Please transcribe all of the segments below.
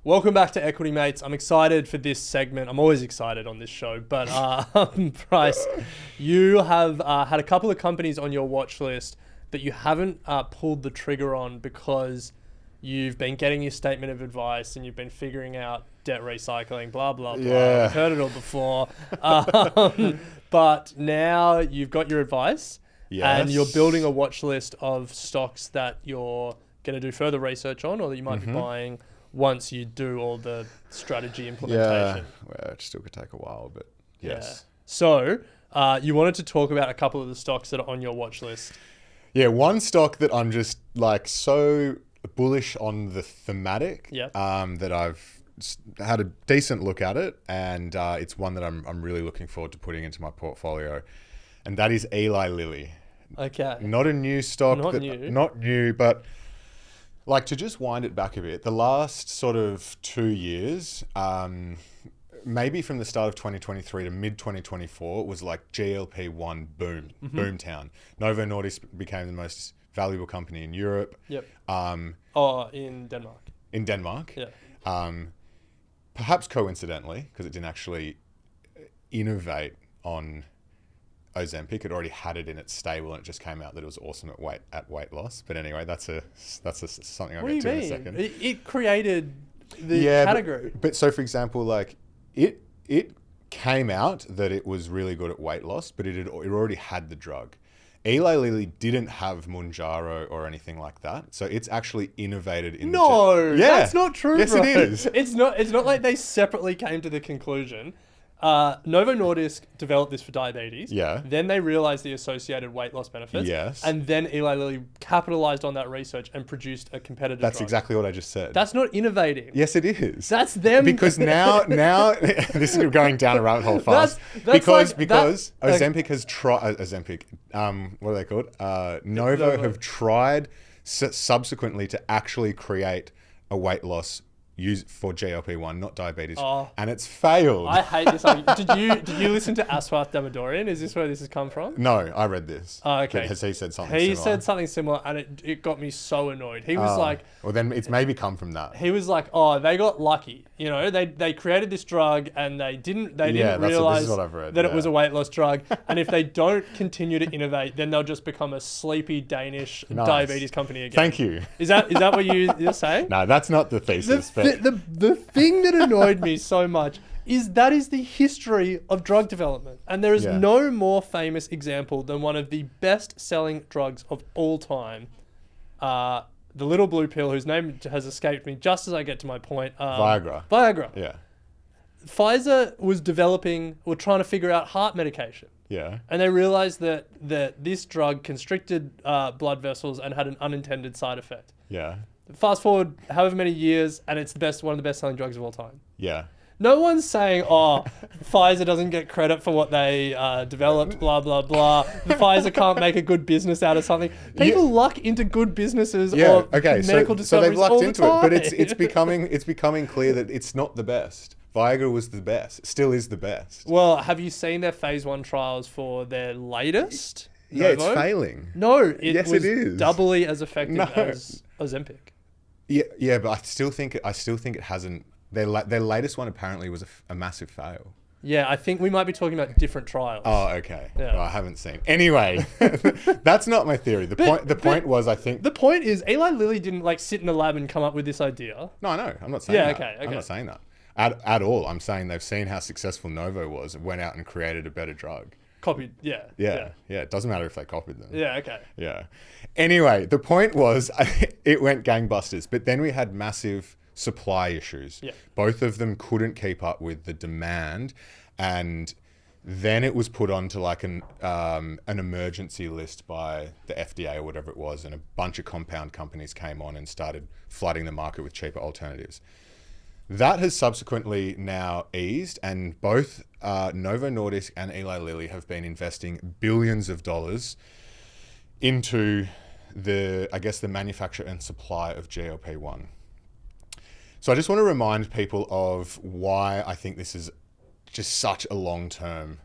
Welcome back to Equity Mates. I'm excited for this segment. I'm always excited on this show, but Bryce, you have had a couple of companies on your watch list that you haven't pulled the trigger on because you've been getting your statement of advice and you've been figuring out debt recycling, blah, blah, blah. Yeah. I've heard it all before. But now you've got your advice and you're building a watch list of stocks that you're going to do further research on or that you might be buying once you do all the strategy implementation. Yeah, well, it still could take a while, but yes. Yeah. So you wanted to talk about a couple of the stocks that are on your watch list. Yeah, one stock that I'm just like so bullish on the thematic that I've had a decent look at it, and it's one that I'm really looking forward to putting into my portfolio, and that is Eli Lilly. Okay. Not a new stock. Not new, but like to just wind it back a bit, the last sort of 2 years, maybe from the start of 2023 to mid 2024 was like GLP-1 boomtown. Novo Nordisk became the most valuable company in Europe. Yep. In Denmark. In Denmark. Yeah. Perhaps coincidentally, because it didn't actually innovate on Ozempic. It already had it in its stable, and it just came out that it was awesome at weight loss. But anyway, that's something I'll get to in a second. It created the category. But so, for example, like it came out that it was really good at weight loss, but it already had the drug. Eli Lilly didn't have Mounjaro or anything like that, so it's actually innovated in. That's not true. Yes, bro. it is. It's not like they separately came to the conclusion. Novo Nordisk developed this for diabetes. Yeah. Then they realized the associated weight loss benefits. Yes. And then Eli Lilly capitalized on that research and produced a competitor That's drug. exactly what I just said. That's not innovating. Yes, it is. That's them. Because now this is going down a rabbit hole fast. Because Ozempic has tried. What are they called? Novo have tried subsequently to actually create a weight loss use for GLP-1, not diabetes, and it's failed. I hate this argument. Did you listen to Aswath Damodaran? Is this where this has come from? No, I read this. Oh, okay. But has he said something He similar? said something similar, and it got me so annoyed. He was like... Well, then it's maybe come from that. He was like, they got lucky. You know, they created this drug, and they didn't realize that it was a weight loss drug. And if they don't continue to innovate, then they'll just become a sleepy Danish diabetes company again. Thank you. Is that what you're saying? No, that's not the thesis. The thing that annoyed me so much is that is the history of drug development. And there is no more famous example than one of the best-selling drugs of all time, the little blue pill, whose name has escaped me just as I get to my point. Viagra. Yeah. Pfizer was trying to figure out heart medication. Yeah. And they realized that this drug constricted blood vessels and had an unintended side effect. Yeah. Fast forward however many years, and it's one of the best-selling drugs of all time. Yeah. No one's saying, Pfizer doesn't get credit for what they developed, blah, blah, blah. Pfizer can't make a good business out of something. People luck into good businesses or medical discoveries so they've lucked all the into time. it, but it's becoming clear that it's not the best. Viagra was the best. It still is the best. Well, have you seen their phase 1 trials for their latest? Yeah, Novo? it's failing. No, it it is doubly as effective as Ozempic. Yeah, but I still think it hasn't. Their latest one apparently was a massive fail. Yeah, I think we might be talking about different trials. Oh, okay. Yeah. Well, I haven't seen. Anyway, that's not my theory. The point was, I think... The point is, Eli Lilly didn't sit in a lab and come up with this idea. No, I'm not saying that. Okay. I'm not saying that. At all. I'm saying they've seen how successful Novo was and went out and created a better drug. Copied, yeah. It doesn't matter if they copied them. Yeah, okay. Yeah. Anyway, the point was, it went gangbusters, but then we had massive supply issues. Yeah. Both of them couldn't keep up with the demand, and then it was put onto an emergency list by the FDA or whatever it was, and a bunch of compound companies came on and started flooding the market with cheaper alternatives. That has subsequently now eased, and both Novo Nordisk and Eli Lilly have been investing billions of dollars into the manufacture and supply of GLP-1. So I just want to remind people of why I think this is just such a long-term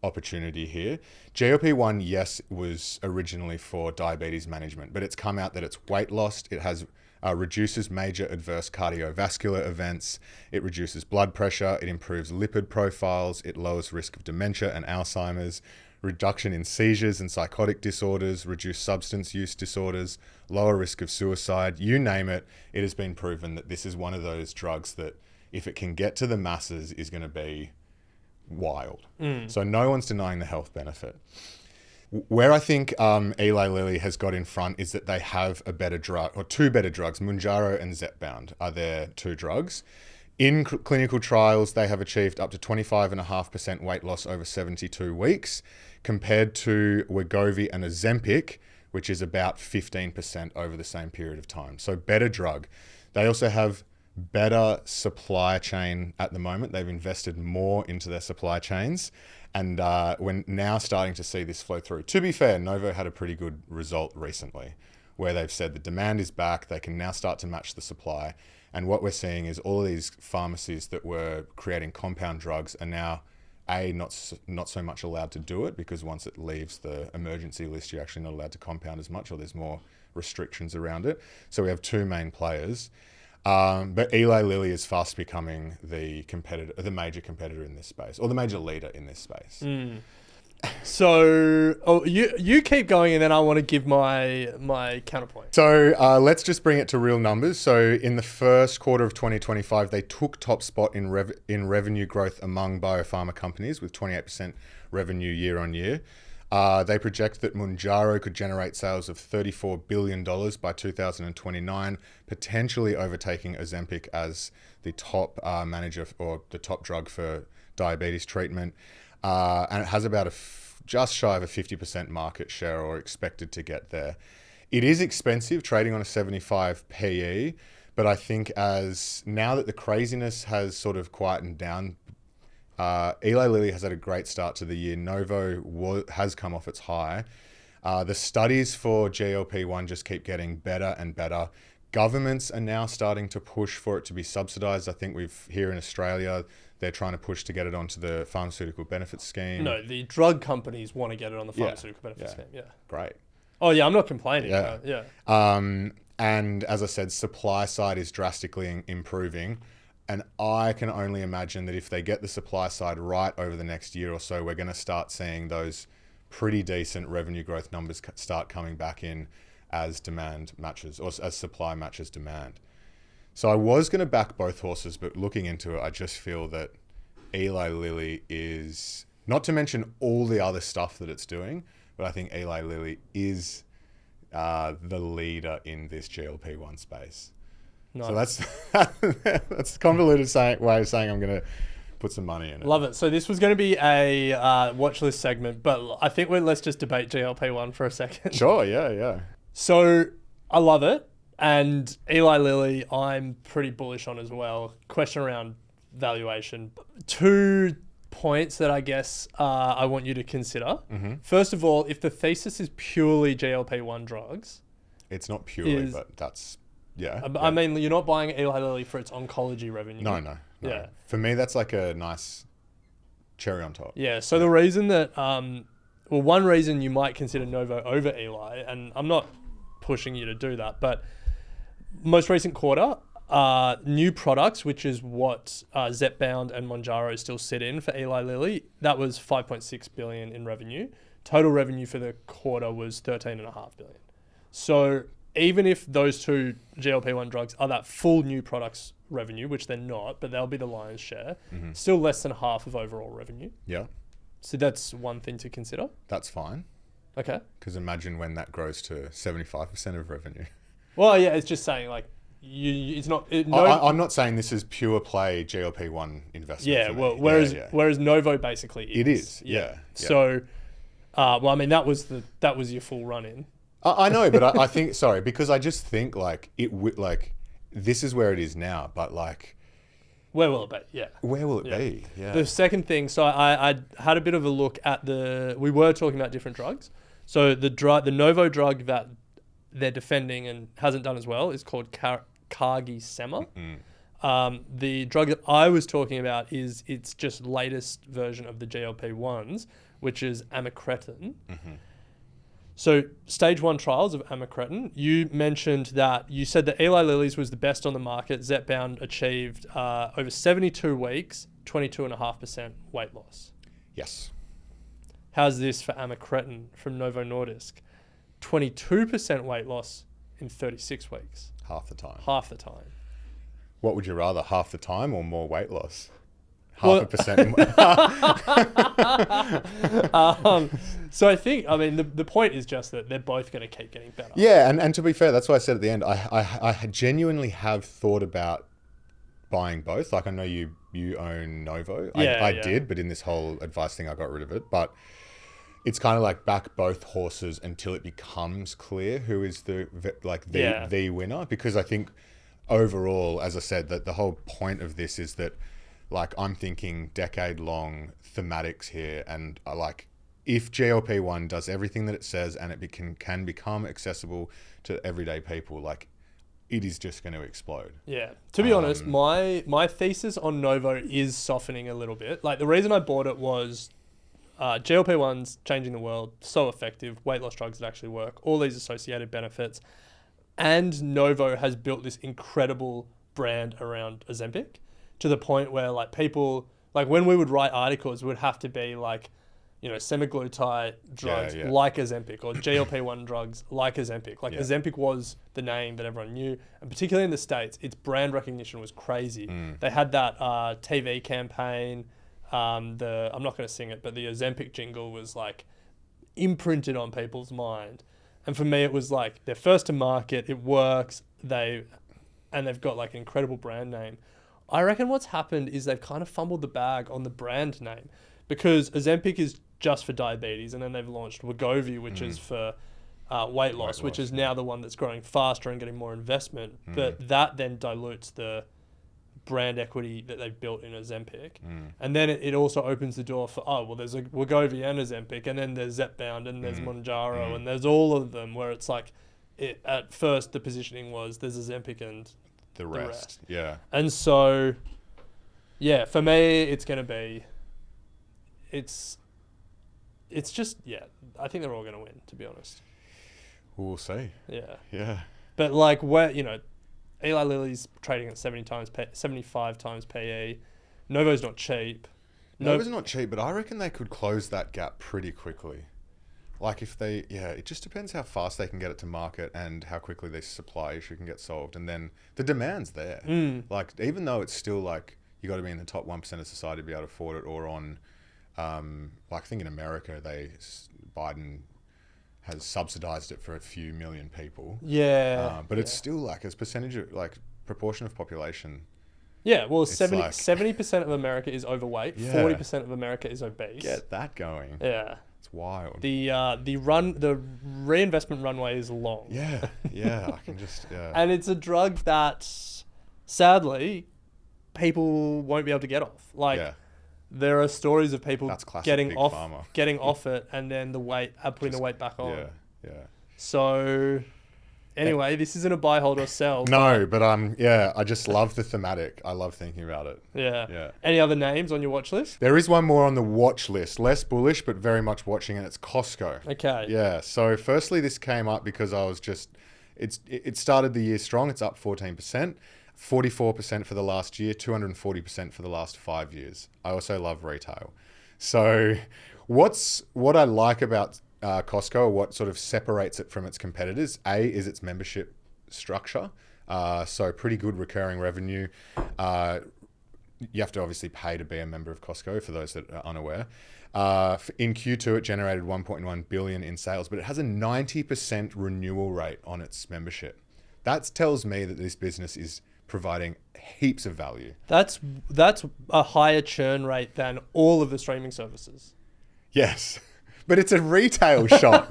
opportunity here. GLP-1, yes, was originally for diabetes management, but it's come out that it's weight loss. It has reduces major adverse cardiovascular events, it reduces blood pressure, it improves lipid profiles, it lowers risk of dementia and Alzheimer's, reduction in seizures and psychotic disorders, reduced substance use disorders, lower risk of suicide, you name it. It has been proven that this is one of those drugs that if it can get to the masses is going to be wild. So no one's denying the health benefit. Where I think Eli Lilly has got in front is that they have a better drug, or two better drugs. Mounjaro and Zepbound are their two drugs. In clinical trials, they have achieved up to 25.5% weight loss over 72 weeks, compared to Wegovy and Ozempic, which is about 15% over the same period of time. So better drug. They also have better supply chain at the moment. They've invested more into their supply chains, and we're now starting to see this flow through. To be fair, Novo had a pretty good result recently where they've said the demand is back. They can now start to match the supply. And what we're seeing is all of these pharmacies that were creating compound drugs are now not so much allowed to do it, because once it leaves the emergency list, you're actually not allowed to compound as much, or there's more restrictions around it. So we have two main players. But Eli Lilly is fast becoming the major competitor in this space, or the major leader in this space. So, you keep going, and then I want to give my counterpoint. So let's just bring it to real numbers. So in the first quarter of 2025, they took top spot in revenue growth among biopharma companies, with 28% revenue year on year. They project that Mounjaro could generate sales of $34 billion by 2029, potentially overtaking Ozempic as the top manager or the top drug for diabetes treatment. And it has about just shy of a 50% market share, or expected to get there. It is expensive, trading on a 75 PE, but I think as now that the craziness has sort of quietened down, Eli Lilly has had a great start to the year. Novo has come off its high. The studies for GLP-1 just keep getting better and better. Governments are now starting to push for it to be subsidized. I think here in Australia, they're trying to push to get it onto the pharmaceutical benefits scheme. No, the drug companies want to get it on the pharmaceutical benefits scheme. Yeah. Great. Oh yeah, I'm not complaining. Yeah. And as I said, supply side is drastically improving. And I can only imagine that if they get the supply side right over the next year or so, we're going to start seeing those pretty decent revenue growth numbers start coming back in as demand matches, or as supply matches demand. So I was going to back both horses, but looking into it, I just feel that Eli Lilly is, not to mention all the other stuff that it's doing, but I think Eli Lilly is the leader in this GLP-1 space. Nice. So that's a convoluted way of saying I'm going to put some money in it. Love it. So this was going to be a watch list segment, but I think let's just debate GLP-1 for a second. Sure, yeah. So I love it. And Eli Lilly, I'm pretty bullish on as well. Question around valuation. 2 points that I guess I want you to consider. Mm-hmm. First of all, if the thesis is purely GLP-1 drugs. It's not purely, but that's... Yeah. I mean, you're not buying Eli Lilly for its oncology revenue. No. Yeah. For me, that's like a nice cherry on top. Yeah. So the reason that, one reason you might consider Novo over Eli, and I'm not pushing you to do that, but most recent quarter, new products, which is what Zepbound and Mounjaro still sit in for Eli Lilly, that was $5.6 billion in revenue. Total revenue for the quarter was $13.5 billion. So even if those two GLP-1 drugs are that full new products revenue, which they're not, but they'll be the lion's share, still less than half of overall revenue. Yeah. So that's one thing to consider. That's fine. Okay. Because imagine when that grows to 75% of revenue. Well, yeah, it's just saying like, it's not... I'm not saying this is pure play GLP-1 investment. Yeah, well, whereas Novo basically is. It is, yeah. So, I mean, that was your full run-in. I know, but I think, sorry, because I just think like this is where it is now, but like, where will it be? Yeah. Where will it be? Yeah. The second thing, so I had a bit of a look at we were talking about different drugs. So the Novo drug that they're defending and hasn't done as well is called CagriSema. The drug that I was talking about is its just latest version of the GLP-1s, which is amycretin. So stage 1 trials of amycretin, you mentioned that you said that Eli Lilly's was the best on the market. Zepbound achieved over 72 weeks, 22.5% weight loss. Yes. How's this for amycretin from Novo Nordisk? 22% weight loss in 36 weeks. Half the time. Half the time. What would you rather, half the time or more weight loss? Well- 0.5%. So I think, I mean, the point is just that they're both going to keep getting better. Yeah, and to be fair, that's why I said at the end, I genuinely have thought about buying both. Like, I know you own Novo. I did, but in this whole advice thing, I got rid of it. But it's kind of like back both horses until it becomes clear who is the winner. Because I think overall, as I said, that the whole point of this is that, like, I'm thinking decade-long thematics here, and if GLP-1 does everything that it says and it can become accessible to everyday people, like, it is just going to explode. Yeah. To be honest, my thesis on Novo is softening a little bit. Like, the reason I bought it was GLP-1's changing the world, so effective, weight loss drugs that actually work, all these associated benefits. And Novo has built this incredible brand around Ozempic to the point where, like, people, like, when we would write articles, it would have to be like, you know, semaglutide drugs like Ozempic, or GLP-1 drugs like Ozempic. Like, Ozempic was the name that everyone knew, and particularly in the States, its brand recognition was crazy. They had that TV campaign. I'm not going to sing it, but the Ozempic jingle was, like, imprinted on people's mind. And for me, it was like, they're first to market, it works, they've got, like, an incredible brand name. I reckon what's happened is they've kind of fumbled the bag on the brand name, because Ozempic is just for diabetes, and then they've launched Wegovy, which is for weight loss, which is now the one that's growing faster and getting more investment. But that then dilutes the brand equity that they've built in Ozempic. And then it also opens the door for, there's a Wegovy and Ozempic, and then there's Zepbound, and there's Mounjaro, and there's all of them, where it's like, at first the positioning was there's Ozempic and the rest. Yeah. And so, yeah, for me, it's going to be, it's just, I think they're all going to win, to be honest. We'll see. Yeah. Yeah. But, like, Eli Lilly's trading at 75 times PE. Novo's not cheap. Novo's not cheap, but I reckon they could close that gap pretty quickly. Like, if it just depends how fast they can get it to market and how quickly this supply issue can get solved. And then the demand's there. Like, even though it's still, like, you got to be in the top 1% of society to be able to afford it, or on, like, I think in America, Biden has subsidized it for a few million people. Yeah. But it's still, like, as percentage of, like, proportion of population. Yeah, well, 70% of America is overweight. 40% of America is obese. Get that going. Yeah. It's wild. The reinvestment runway is long. Yeah, I can just. And it's a drug that, sadly, people won't be able to get off. Like, there are stories of people getting off it, and then putting the weight back on. Yeah. So, anyway, this isn't a buy, hold, or sell. No, but I just love the thematic. I love thinking about it. Yeah. Any other names on your watch list? There is one more on the watch list, less bullish, but very much watching, and it's Costco. Okay. Yeah. So, firstly, this came up because I was just, it started the year strong. It's up 14%. 44% for the last year, 240% for the last 5 years. I also love retail. So what I like about Costco, or what sort of separates it from its competitors, is its membership structure. So pretty good recurring revenue. You have to obviously pay to be a member of Costco, for those that are unaware. In Q2, it generated 1.1 billion in sales, but it has a 90% renewal rate on its membership. That tells me that this business is providing heaps of value. That's a higher churn rate than all of the streaming services. Yes, but it's a retail shop.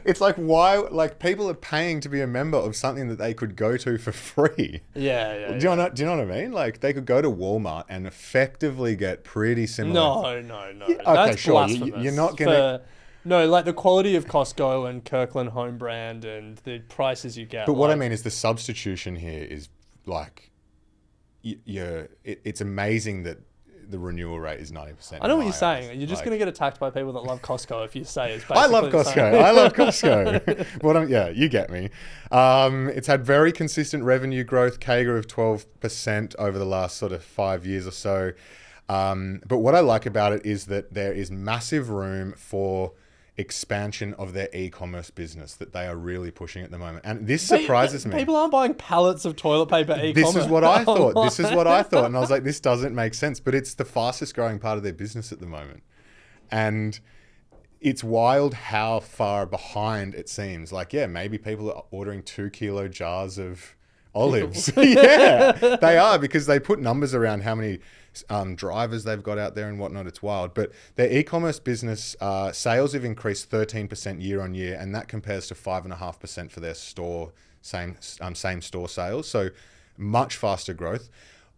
It's like, why? Like, people are paying to be a member of something that they could go to for free. Yeah. Do you know what I mean? Like, they could go to Walmart and effectively get pretty similar. No. Yeah, okay, that's sure. blasphemous. You're not gonna. No, like the quality of Costco and Kirkland home brand and the prices you get. But what I mean is the substitution here is like, it's amazing that the renewal rate is 90%. I know what you're saying. You're just going to get attacked by people that love Costco if you say it's basically I love the Costco. same. I love Costco. Well, yeah, you get me. It's had very consistent revenue growth, CAGR of 12% over the last sort of 5 years or so. But what I like about it is that there is massive room for expansion of their e-commerce business that they are really pushing at the moment. And this surprises me. People aren't buying pallets of toilet paper e-commerce. This is what I thought. This is what I thought. And I was like, this doesn't make sense. But it's the fastest growing part of their business at the moment. And it's wild how far behind it seems. Like, yeah, maybe people are ordering 2 kilo jars of olives. Yeah, they are, because they put numbers around how many drivers they've got out there and whatnot. It's wild. But their e-commerce business sales have increased 13% year on year, and that compares to 5.5% for their store same store sales. So much faster growth.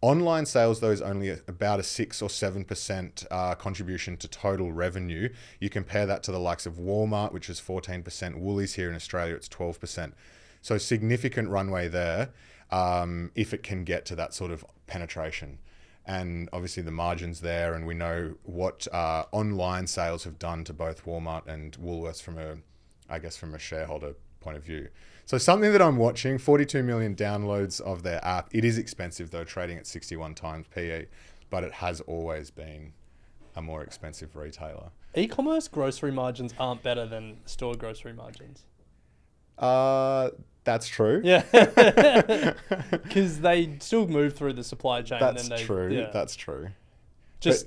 Online sales, though, is only about a 6 or 7% contribution to total revenue. You compare that to the likes of Walmart, which is 14%. Woolies here in Australia, it's 12%. So significant runway there if it can get to that sort of penetration. And obviously the margins there, and we know what online sales have done to both Walmart and Woolworths from a shareholder point of view. So something that I'm watching, 42 million downloads of their app. It is expensive though, trading at 61 times PE, but it has always been a more expensive retailer. E-commerce grocery margins aren't better than store grocery margins. That's true. Yeah. Because they still move through the supply chain. That's and then true. Yeah. That's true.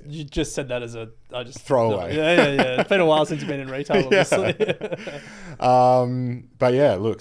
You just said that as throwaway. Yeah. It's been a while since you've been in retail, obviously. But yeah, look,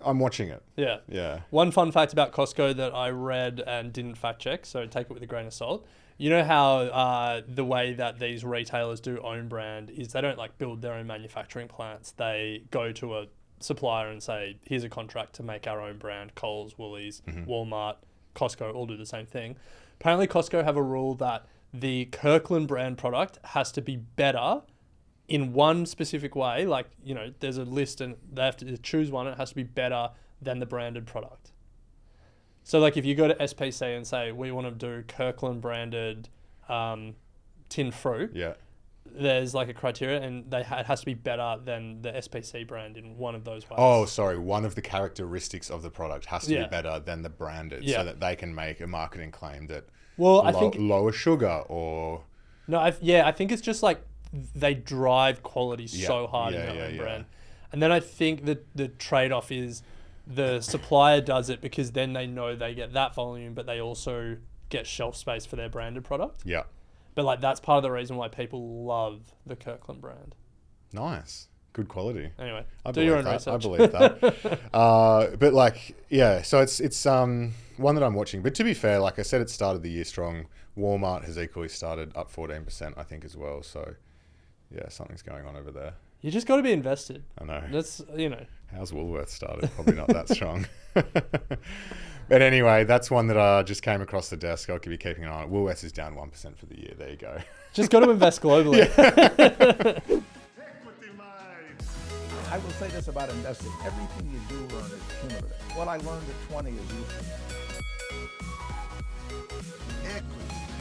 I'm watching it. Yeah. Yeah. One fun fact about Costco that I read and didn't fact check, so take it with a grain of salt. You know how the way that these retailers do own brand is they don't like build their own manufacturing plants. They go to a supplier and say, here's a contract to make our own brand. Coles, Woolies, Walmart, Costco all do the same thing. Apparently Costco have a rule that the Kirkland brand product has to be better in one specific way. Like, you know, there's a list and they have to choose one. It has to be better than the branded product. So like if you go to SPC and say, we want to do Kirkland branded tin fruit. Yeah. There's like a criteria, and it has to be better than the SPC brand in one of those ways. Oh, sorry. One of the characteristics of the product has to be better than the branded, so that they can make a marketing claim that I think lower sugar or... No, I think it's just like they drive quality so hard in their own brand. And then I think that the trade-off is the supplier does it because then they know they get that volume, but they also get shelf space for their branded product. Yeah. But like that's part of the reason why people love the Kirkland brand. Nice. Good quality. Anyway, do your own research. I believe that. But like, yeah, so it's one that I'm watching. But to be fair, like I said, it started the year strong. Walmart has equally started up 14%, I think, as well. So yeah, something's going on over there. You just got to be invested. I know. That's, you know. How's Woolworths started? Probably not that strong. But anyway, that's one that I just came across the desk. I'll be keeping an eye on it. Woolworths is down 1% for the year. There you go. Just got to invest globally. I will say this about investing. Everything you do learn is cumulative. What I learned at 20 is useful. Equity.